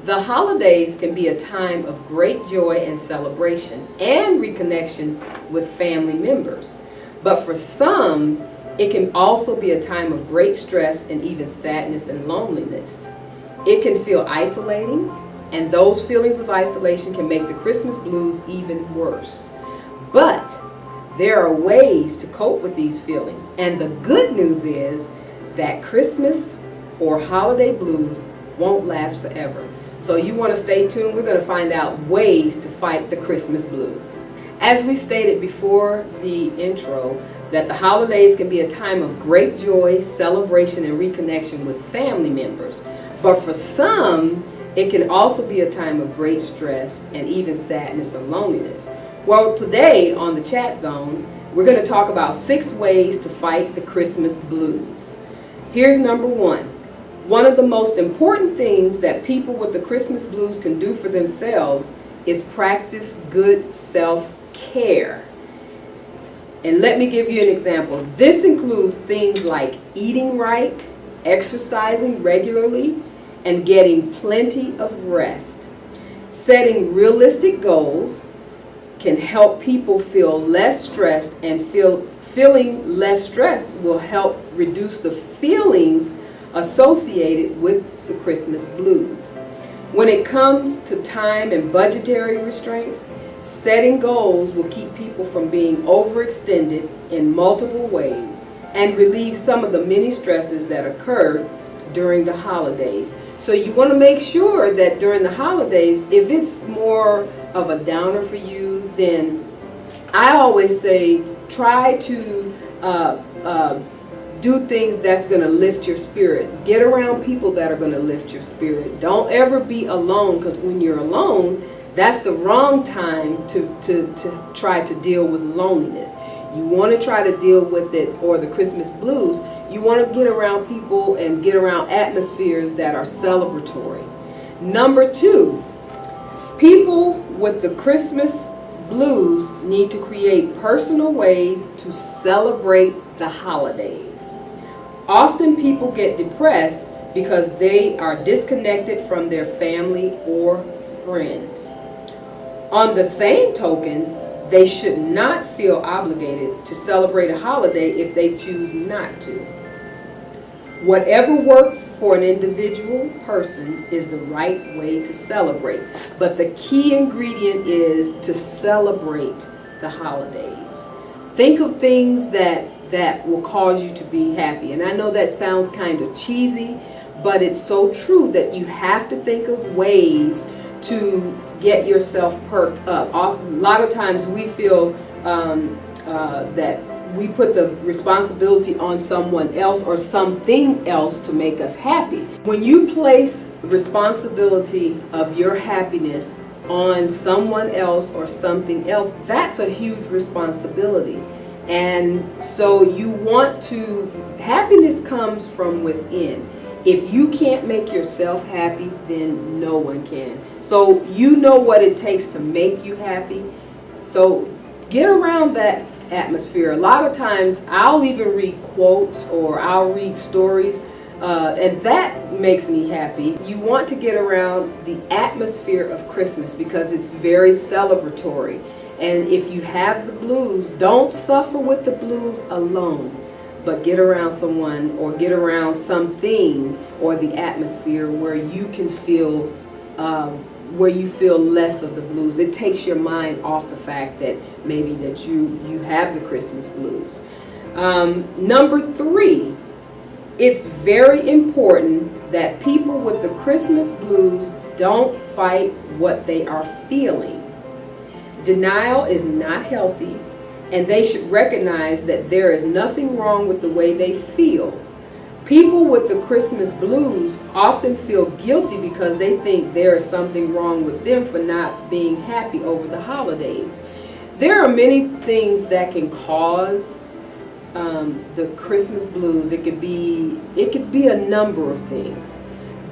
The holidays can be a time of great joy and celebration and reconnection with family members. But for some, it can also be a time of great stress and even sadness and loneliness. It can feel isolating, and those feelings of isolation can make the Christmas blues even worse. But there are ways to cope with these feelings, and the good news is that Christmas or holiday blues won't last forever. So you want to stay tuned. We're going to find out ways to fight the Christmas blues. As we stated before the intro, that the holidays can be a time of great joy, celebration, and reconnection with family members. But for some, it can also be a time of great stress and even sadness and loneliness. Well, today on the Chat Zone, we're going to talk about 6 ways to fight the Christmas blues. Here's number 1. One of the most important things that people with the Christmas blues can do for themselves is practice good self-care. And let me give you an example. This includes things like eating right, exercising regularly, and getting plenty of rest. Setting realistic goals can help people feel less stressed, and feeling less stressed will help reduce the feelings associated with the Christmas blues. When it comes to time and budgetary restraints, setting goals will keep people from being overextended in multiple ways and relieve some of the many stresses that occur during the holidays. So you want to make sure that during the holidays, if it's more of a downer for you, then I always say try to do things that's going to lift your spirit. Get around people that are going to lift your spirit. Don't ever be alone, because when you're alone, that's the wrong time to try to deal with loneliness. You want to try to deal with it, or the Christmas blues, you want to get around people and get around atmospheres that are celebratory. Number 2, people with the Christmas blues need to create personal ways to celebrate the holidays. Often people get depressed because they are disconnected from their family or friends. On the same token, they should not feel obligated to celebrate a holiday if they choose not to. Whatever works for an individual person is the right way to celebrate. But the key ingredient is to celebrate the holidays. Think of things that will cause you to be happy. And I know that sounds kind of cheesy, but it's so true that you have to think of ways to get yourself perked up. A lot of times we feel that we put the responsibility on someone else or something else to make us happy. When you place responsibility of your happiness on someone else or something else, that's a huge responsibility. And so you want to, happiness comes from within. If you can't make yourself happy, then no one can. So you know what it takes to make you happy. So get around that atmosphere. A lot of times I'll even read quotes or I'll read stories, and that makes me happy. You want to get around the atmosphere of Christmas because it's very celebratory. And if you have the blues, don't suffer with the blues alone, but get around someone or get around something or the atmosphere where you can feel less of the blues. It takes your mind off the fact that maybe that you have the Christmas blues. Number 3, it's very important that people with the Christmas blues don't fight what they are feeling. Denial is not healthy, and they should recognize that there is nothing wrong with the way they feel. People with the Christmas blues often feel guilty because they think there is something wrong with them for not being happy over the holidays. There are many things that can cause the Christmas blues. It could be a number of things.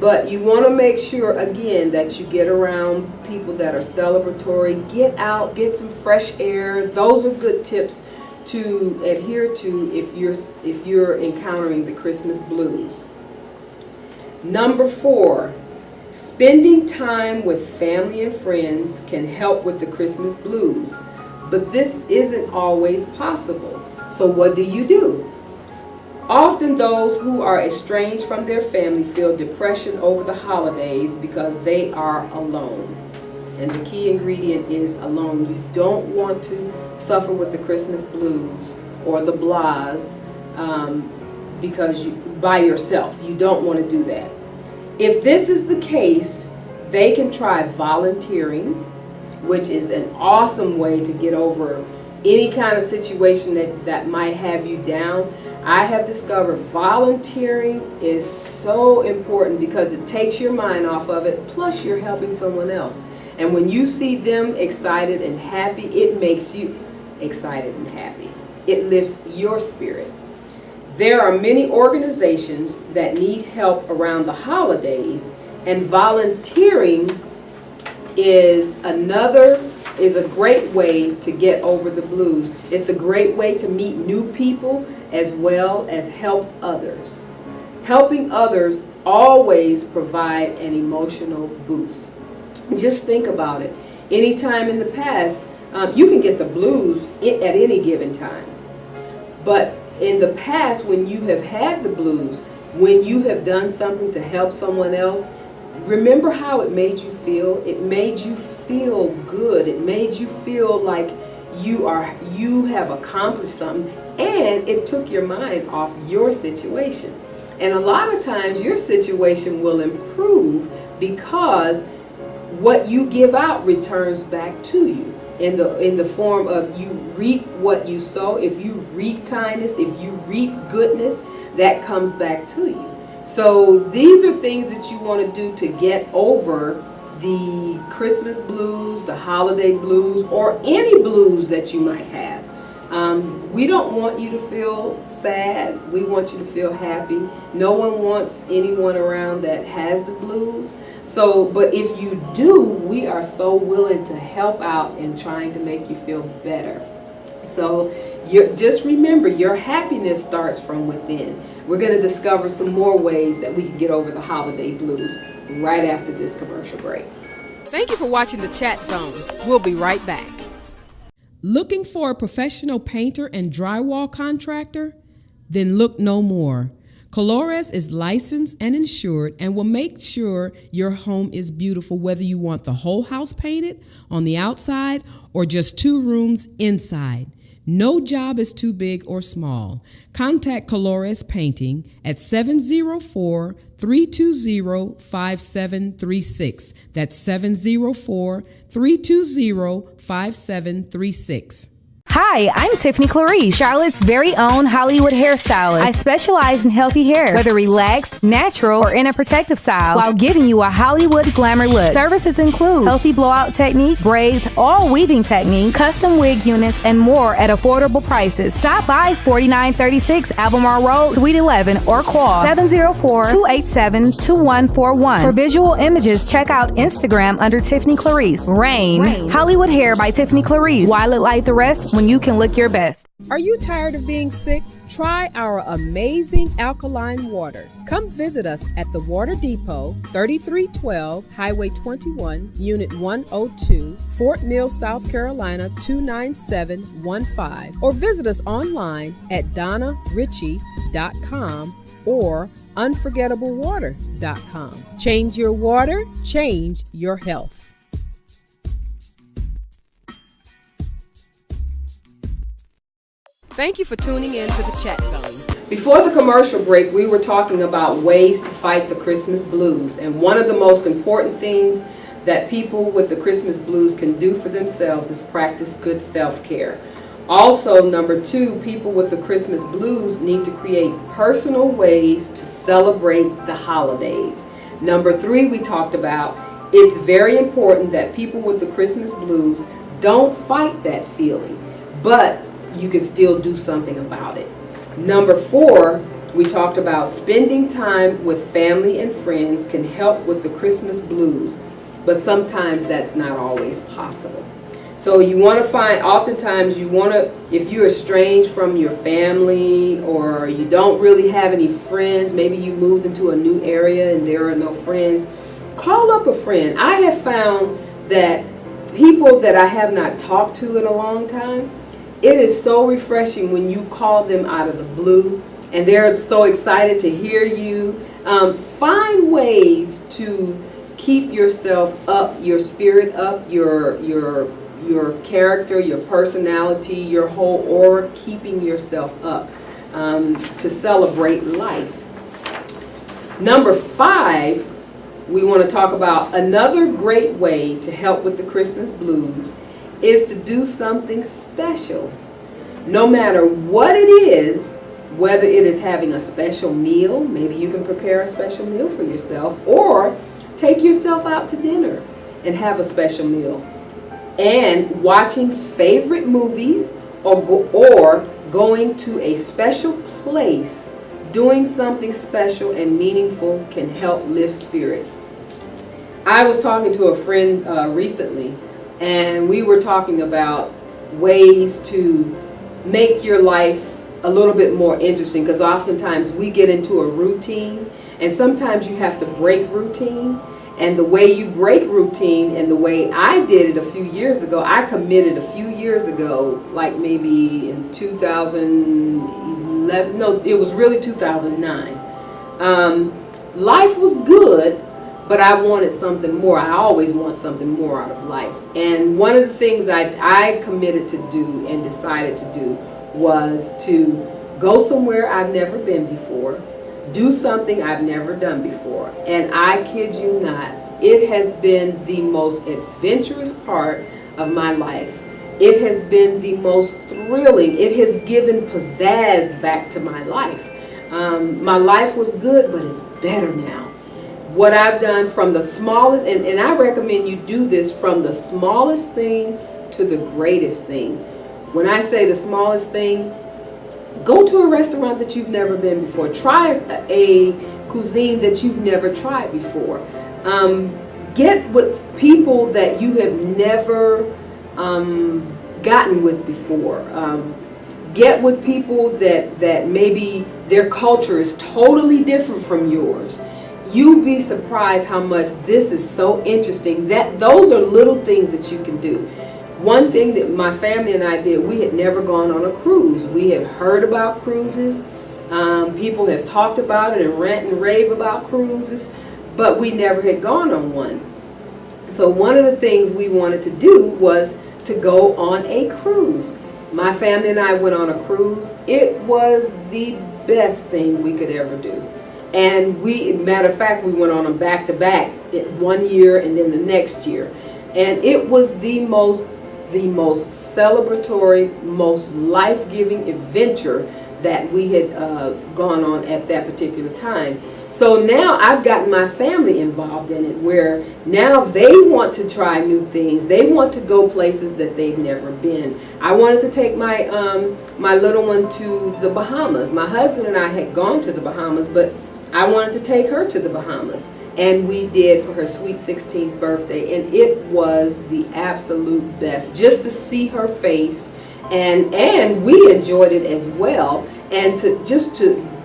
But you want to make sure, again, that you get around people that are celebratory. Get out, get some fresh air. Those are good tips to adhere to if you're encountering the Christmas blues. Number 4, spend Spending time with family and friends can help with the Christmas blues, but this isn't always possible. So what do? Often those who are estranged from their family feel depression over the holidays because they are alone. And the key ingredient is alone. You don't want to suffer with the Christmas blues or the blahs because by yourself. You don't want to do that. If this is the case, they can try volunteering, which is an awesome way to get over any kind of situation that might have you down. I have discovered volunteering is so important because it takes your mind off of it, plus you're helping someone else. And when you see them excited and happy, it makes you excited and happy. It lifts your spirit. There are many organizations that need help around the holidays, and volunteering is a great way to get over the blues. It's a great way to meet new people as well as help others. Helping others always provide an emotional boost. Just think about it. Anytime in the past, you can get the blues at any given time. But in the past, when you have had the blues, when you have done something to help someone else, remember how it made you feel? It made you feel good. It made you feel like you have accomplished something, and it took your mind off your situation. And a lot of times your situation will improve because what you give out returns back to you in the form of you reap what you sow. If you reap kindness, if you reap goodness, that comes back to you. So these are things that you want to do to get over the Christmas blues, the holiday blues, or any blues that you might have. We don't want you to feel sad. We want you to feel happy. No one wants anyone around that has the blues. So, but if you do, we are so willing to help out in trying to make you feel better. So just remember, your happiness starts from within. We're going to discover some more ways that we can get over the holiday blues right after this commercial break. Thank you for watching the Chat Zone. We'll be right back. Looking for a professional painter and drywall contractor? Then look no more. Colores is licensed and insured and will make sure your home is beautiful, whether you want the whole house painted on the outside or just 2 rooms inside. No job is too big or small. Contact Colores Painting at 704-320-5736. That's 704-320-5736. Hi, I'm Tiffany Clarice, Charlotte's very own Hollywood hairstylist. I specialize in healthy hair, whether relaxed, natural, or in a protective style, while giving you a Hollywood glamour look. Services include healthy blowout technique, braids, all weaving technique, custom wig units, and more at affordable prices. Stop by 4936 Albemarle Road, Suite 11, or call 704-287-2141. For visual images, check out Instagram under Tiffany Clarice. Rain. Hollywood Hair by Tiffany Clarice. Why look like the rest when you can look your best? Are you tired of being sick? Try our amazing alkaline water. Come visit us at the Water Depot, 3312 Highway 21, Unit 102, Fort Mill, South Carolina 29715, or visit us online at donnaritchie.com or unforgettablewater.com. Change your water, change your health. Thank you for tuning in to the Chat Zone. Before the commercial break, we were talking about ways to fight the Christmas blues. And one of the most important things that people with the Christmas blues can do for themselves is practice good self-care. Also, number 2, people with the Christmas blues need to create personal ways to celebrate the holidays. Number 3, we talked about it's very important that people with the Christmas blues don't fight that feeling, but you can still do something about it. Number 4, we talked about spending time with family and friends can help with the Christmas blues, but sometimes that's not always possible. So you want to find, oftentimes you want to, if you're estranged from your family or you don't really have any friends, maybe you moved into a new area and there are no friends, call up a friend. I have found that people that I have not talked to in a long time, it is so refreshing when you call them out of the blue and they're so excited to hear you. Find ways to keep yourself up, your spirit up, your character, your personality, your whole aura, keeping yourself up to celebrate life. Number 5, we want to talk about another great way to help with the Christmas blues is to do something special. No matter what it is, whether it is having a special meal, maybe you can prepare a special meal for yourself, or take yourself out to dinner and have a special meal. And watching favorite movies or going to a special place, doing something special and meaningful can help lift spirits. I was talking to a friend recently, and we were talking about ways to make your life a little bit more interesting, because oftentimes we get into a routine, and sometimes you have to break routine. And the way you break routine, and the way I did it a few years ago, I committed a few years ago, like maybe in 2011, no, it was really 2009. Life was good, but I wanted something more. I always want something more out of life. And one of the things I committed to do and decided to do was to go somewhere I've never been before, do something I've never done before. And I kid you not, it has been the most adventurous part of my life. It has been the most thrilling. It has given pizzazz back to my life. My life was good, but it's better now. What I've done from the smallest, and I recommend you do this from the smallest thing to the greatest thing. When I say the smallest thing, go to a restaurant that you've never been before. Try a cuisine that you've never tried before. Get with people that you have never gotten with before. Get with people that maybe their culture is totally different from yours. You'd be surprised how much this is so interesting. Those are little things that you can do. One thing that my family and I did, we had never gone on a cruise. We had heard about cruises. People have talked about it and rant and rave about cruises, but we never had gone on one. So one of the things we wanted to do was to go on a cruise. My family and I went on a cruise. It was the best thing we could ever do. And matter of fact, we went on them back to back, 1 year and then the next year. And it was the most celebratory, most life-giving adventure that we had gone on at that particular time. So now I've gotten my family involved in it, where now they want to try new things. They want to go places that they've never been. I wanted to take my my little one to the Bahamas. My husband and I had gone to the Bahamas, but I wanted to take her to the Bahamas. And we did for her sweet 16th birthday, and it was the absolute best, just to see her face, and we enjoyed it as well, and to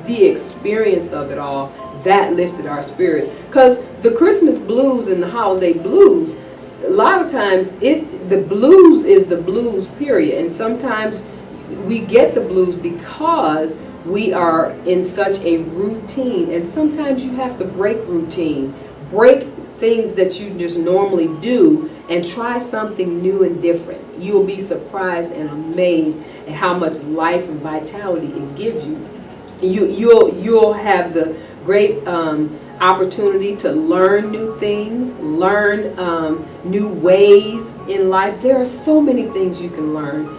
the experience of it all, that lifted our spirits. Because the Christmas blues and the holiday blues, a lot of times the blues is the blues, period. And sometimes we get the blues because we are in such a routine, and sometimes you have to break routine, break things that you just normally do, and try something new and different. You'll be surprised and amazed at how much life and vitality it gives you. You'll have the great opportunity to learn new things, learn new ways in life. There are so many things you can learn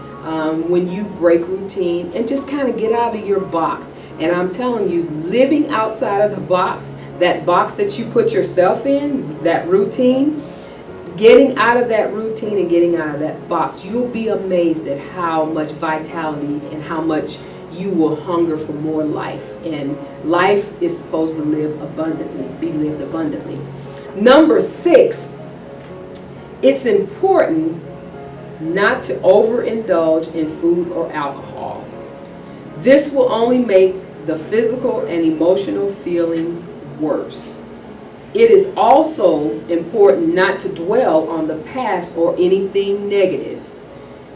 when you break routine and just kind of get out of your box. And I'm telling you, living outside of the box, that box that you put yourself in, that routine, getting out of that routine and getting out of that box, you'll be amazed at how much vitality and how much you will hunger for more life. And life is supposed to be lived abundantly. Number 6, it's important not to overindulge in food or alcohol. This will only make the physical and emotional feelings worse. It is also important not to dwell on the past or anything negative.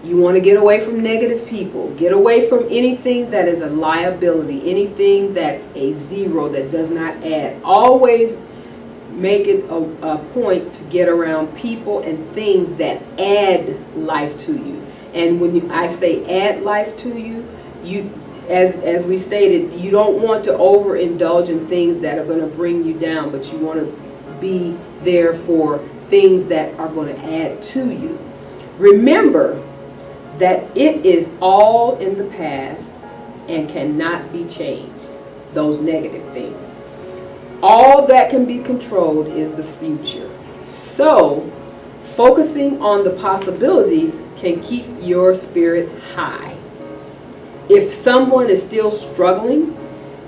You want to get away from negative people. Get away from anything that is a liability, anything that's a zero that does not add. Always make it a point to get around people and things that add life to you. And when I say add life to you, as we stated, you don't want to overindulge in things that are going to bring you down, but you want to be there for things that are going to add to you. Remember that it is all in the past and cannot be changed, those negative things. All that can be controlled is the future. So, focusing on the possibilities can keep your spirit high. If someone is still struggling,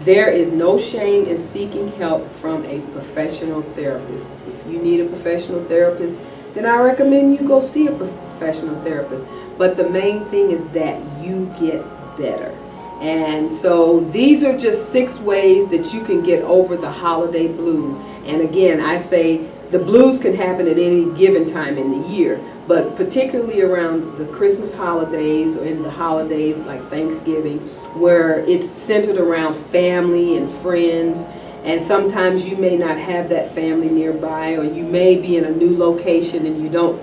there is no shame in seeking help from a professional therapist. If you need a professional therapist, then I recommend you go see a professional therapist. But the main thing is that you get better. And so these are just 6 ways that you can get over the holiday blues. And again, I say the blues can happen at any given time in the year, but particularly around the Christmas holidays or in the holidays like Thanksgiving, where it's centered around family and friends. And sometimes you may not have that family nearby, or you may be in a new location and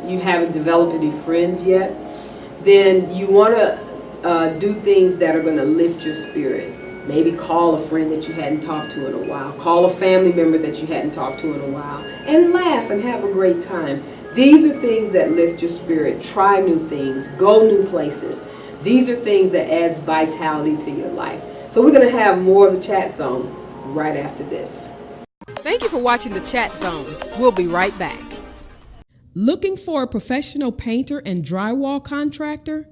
you haven't developed any friends yet. Then you want to do things that are going to lift your spirit. Maybe call a friend that you hadn't talked to in a while. Call a family member that you hadn't talked to in a while. And laugh and have a great time. These are things that lift your spirit. Try new things. Go new places. These are things that add vitality to your life. So we're going to have more of the Chat Zone right after this. Thank you for watching the Chat Zone. We'll be right back. Looking for a professional painter and drywall contractor?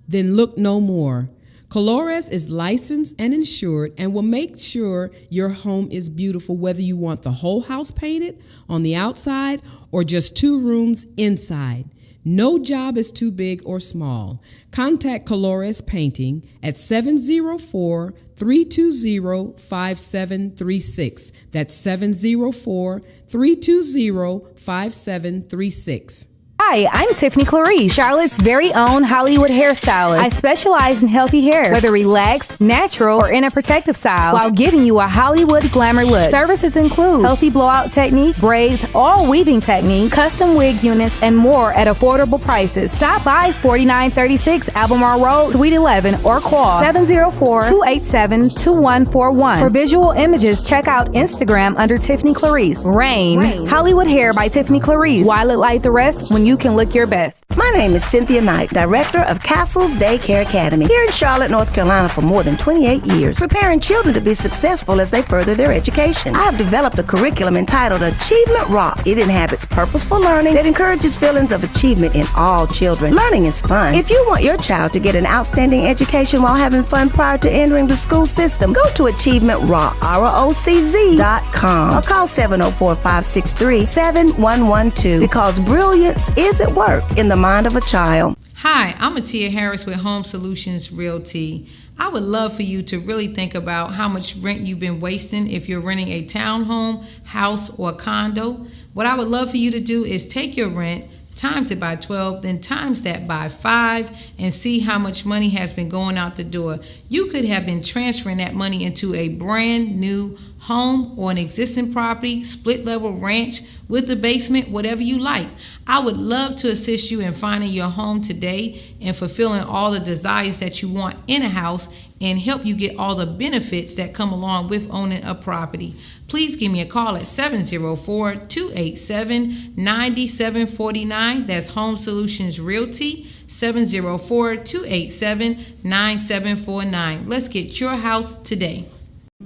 Then look no more. Colores is licensed and insured and will make sure your home is beautiful, whether you want the whole house painted on the outside or just 2 rooms inside. No job is too big or small. Contact Colores Painting at 704-320-5736. That's 704-320-5736. Hi, I'm Tiffany Clarice, Charlotte's very own Hollywood hairstylist. I specialize in healthy hair, whether relaxed, natural, or in a protective style, while giving you a Hollywood glamour look. Services include healthy blowout technique, braids, all weaving techniques, custom wig units, and more at affordable prices. Stop by 4936 Albemarle Road, Suite 11, or call 704-287-2141. For visual images, check out Instagram under Tiffany Clarice. Rain. Hollywood Hair by Tiffany Clarice. Why look like the rest when you can look your best? My name is Cynthia Knight, Director of Castle's Daycare Academy, here in Charlotte, North Carolina for more than 28 years, preparing children to be successful as they further their education. I have developed a curriculum entitled Achievement Rocks. It inhabits purposeful learning that encourages feelings of achievement in all children. Learning is fun. If you want your child to get an outstanding education while having fun prior to entering the school system, go to Achievement Rocks, ROCZ.com, or call 704-563-7112, because brilliance is at work in the mind of a child. Hi, I'm Atia Harris with Home Solutions Realty. I would love for you to really think about how much rent you've been wasting if you're renting a townhome, house, or condo. What I would love for you to do is take your rent, times it by 12, then times that by 5, and see how much money has been going out the door. You could have been transferring that money into a brand new home or an existing property, split level ranch with the basement, whatever you like. I would love to assist you in finding your home today and fulfilling all the desires that you want in a house and help you get all the benefits that come along with owning a property. Please give me a call at 704-287-9749. That's Home Solutions Realty, 704-287-9749. Let's get your house today.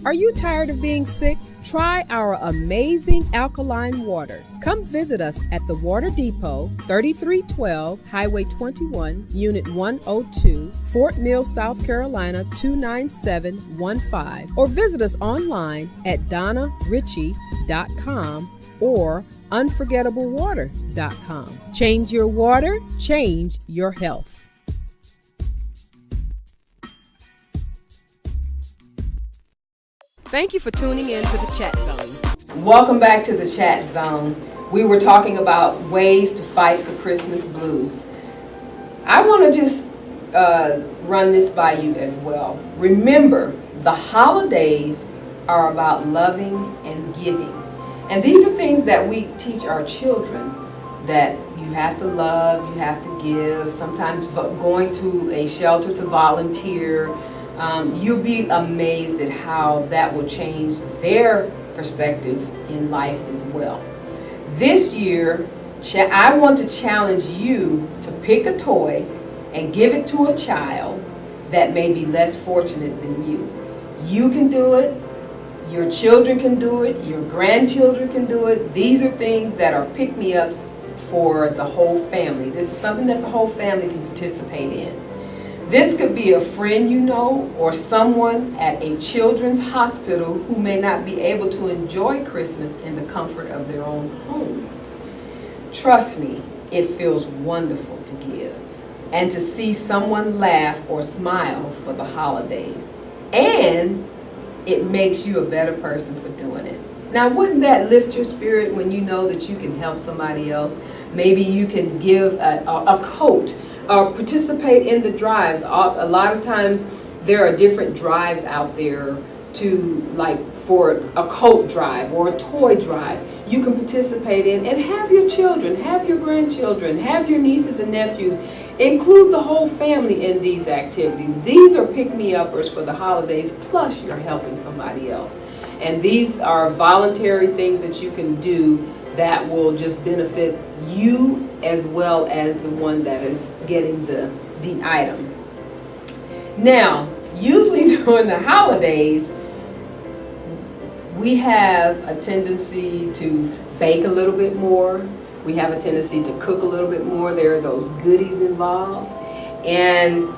Are you tired of being sick? Try our amazing alkaline water. Come visit us at the Water Depot, 3312 Highway 21, Unit 102, Fort Mill, South Carolina 29715, or visit us online at DonnaRitchie.com or unforgettablewater.com. Change your water, change your health. Thank you for tuning in to the Chat Zone. Welcome back to the chat zone. We were talking about ways to fight the Christmas blues. I want to just run this by you as well. Remember, the holidays are about loving and giving. And these are things that we teach our children, that you have to love, you have to give, sometimes going to a shelter to volunteer. You'll be amazed at how that will change their perspective in life as well. This year, I want to challenge you to pick a toy and give it to a child that may be less fortunate than you. You can do it. Your children can do it. Your grandchildren can do it. These are things that are pick-me-ups for the whole family. This is something that the whole family can participate in. This could be a friend you know, or someone at a children's hospital who may not be able to enjoy Christmas in the comfort of their own home. Trust me, it feels wonderful to give and to see someone laugh or smile for the holidays. And it makes you a better person for doing it. Now, wouldn't that lift your spirit when you know that you can help somebody else? Maybe you can give a coat or participate in the drives. A lot of times there are different drives out there for a coat drive or a toy drive. You can participate in and have your children, have your grandchildren, have your nieces and nephews. Include the whole family in these activities. These are pick-me-uppers for the holidays, plus you're helping somebody else. And these are voluntary things that you can do that will just benefit you as well as the one that is getting the item. Now, usually during the holidays, we have a tendency to bake a little bit more. We have a tendency to cook a little bit more. There are those goodies involved. And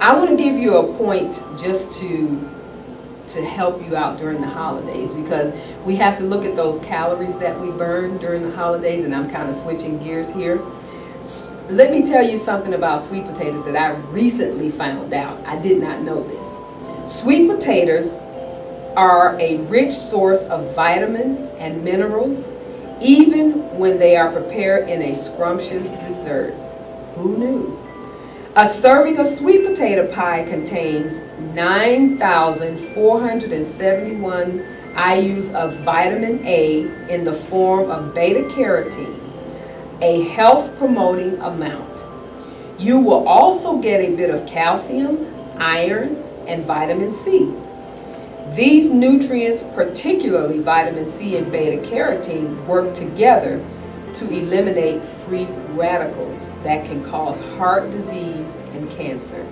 I want to give you a point just to help you out during the holidays, because we have to look at those calories that we burn during the holidays, and I'm kind of switching gears here. Let me tell you something about sweet potatoes that I recently found out. I did not know this. Sweet potatoes are a rich source of vitamin and minerals, even when they are prepared in a scrumptious dessert. Who knew? A serving of sweet potato pie contains 9,471 IUs of vitamin A in the form of beta-carotene, a health-promoting amount. You will also get a bit of calcium, iron, and vitamin C. These nutrients, particularly vitamin C and beta-carotene, work together to eliminate free radicals that can cause heart disease and cancer.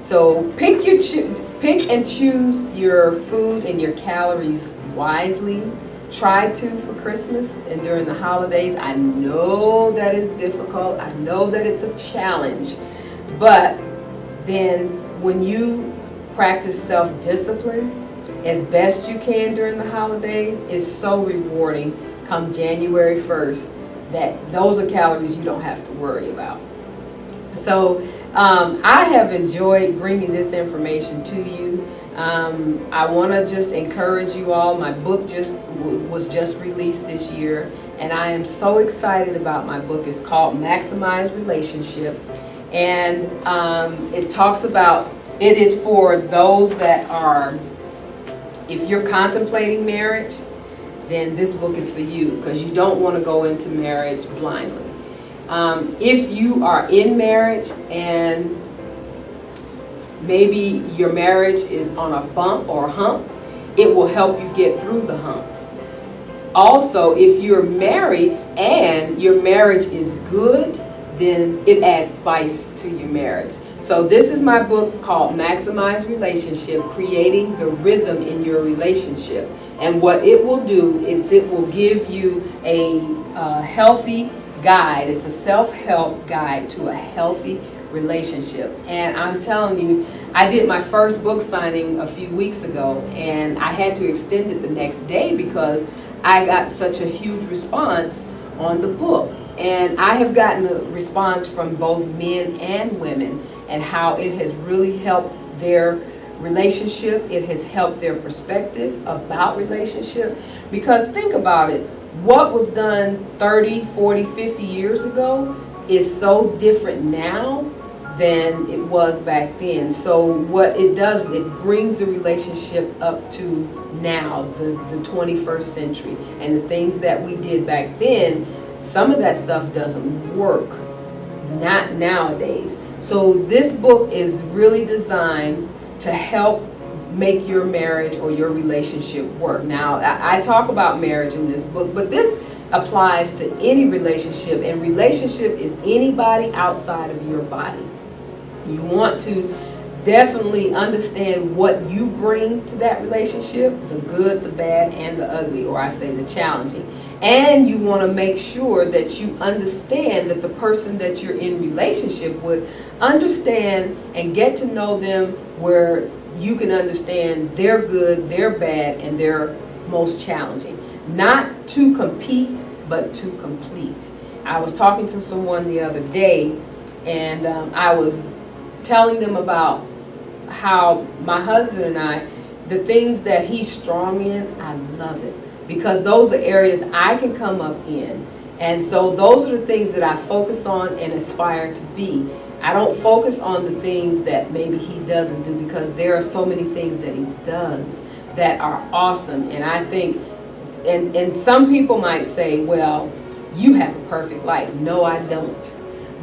So pick and choose your food and your calories wisely. Try to for Christmas and during the holidays. I know that is difficult. I know that it's a challenge. But then when you practice self-discipline as best you can during the holidays, it's so rewarding come January 1st that those are calories you don't have to worry about. So I have enjoyed bringing this information to you. I want to just encourage you all. My book was just released this year, and I am so excited about my book. It's called Maximize Relationship, and it talks about, it is for those that are, if you're contemplating marriage, then this book is for you, because you don't want to go into marriage blindly. If you are in marriage and maybe your marriage is on a bump or a hump, it will help you get through the hump. Also, if you're married and your marriage is good, then it adds spice to your marriage. So this is my book called Maximize Relationship, Creating the Rhythm in Your Relationship. And what it will do is it will give you a healthy guide. It's a self-help guide to a healthy relationship. And I'm telling you, I did my first book signing a few weeks ago, and I had to extend it the next day because I got such a huge response on the book. And I have gotten a response from both men and women, and how it has really helped their relationship. It has helped their perspective about relationship. Because think about it, what was done 30, 40, 50 years ago is so different now than it was back then. So what it does, it brings the relationship up to now, the 21st century. And the things that we did back then, some of that stuff doesn't work, not nowadays. So this book is really designed to help make your marriage or your relationship work. Now, I talk about marriage in this book, but this applies to any relationship, and relationship is anybody outside of your body. You want to definitely understand what you bring to that relationship, the good, the bad, and the ugly, or I say the challenging. And you want to make sure that you understand that the person that you're in relationship with, understand and get to know them where you can understand their good, their bad, and their most challenging. Not to compete, but to complete. I was talking to someone the other day, and I was telling them about how my husband and I, the things that he's strong in, I love it. Because those are areas I can come up in. And so those are the things that I focus on and aspire to be. I don't focus on the things that maybe he doesn't do, because there are so many things that he does that are awesome. And I think, and some people might say, well, you have a perfect life. No, I don't.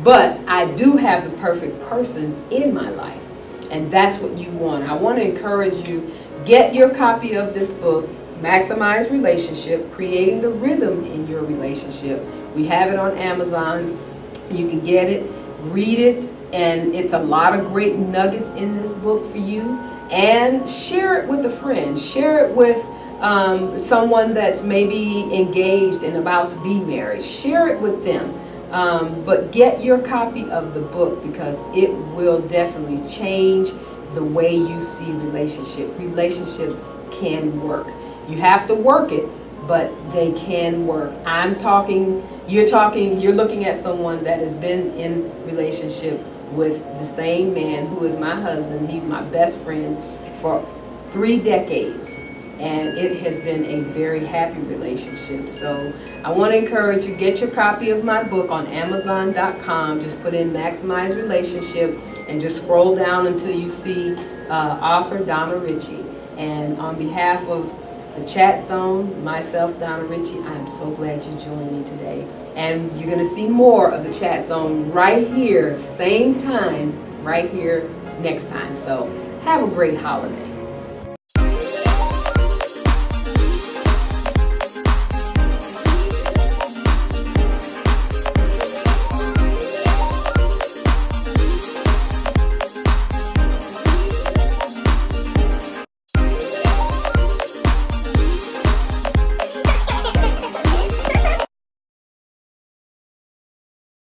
But I do have the perfect person in my life. And that's what you want. I want to encourage you, get your copy of this book, Maximize Relationship, Creating the Rhythm in Your Relationship. We have it on Amazon. You can get it, read it, and it's a lot of great nuggets in this book for you. And share it with a friend. Share it with someone that's maybe engaged and about to be married. Share it with them. But get your copy of the book, because it will definitely change the way you see relationships can work. You have to work it, but they can work. You're looking at someone that has been in relationship with the same man who is my husband. He's my best friend for 3 decades. And it has been a very happy relationship. So I want to encourage you, get your copy of my book on Amazon.com. Just put in Maximize Relationship and just scroll down until you see author Donna Ritchie. And on behalf of the Chat Zone, myself, Donna Ritchie, I am so glad you joined me today. And you're going to see more of the Chat Zone right here, same time, right here next time. So have a great holiday.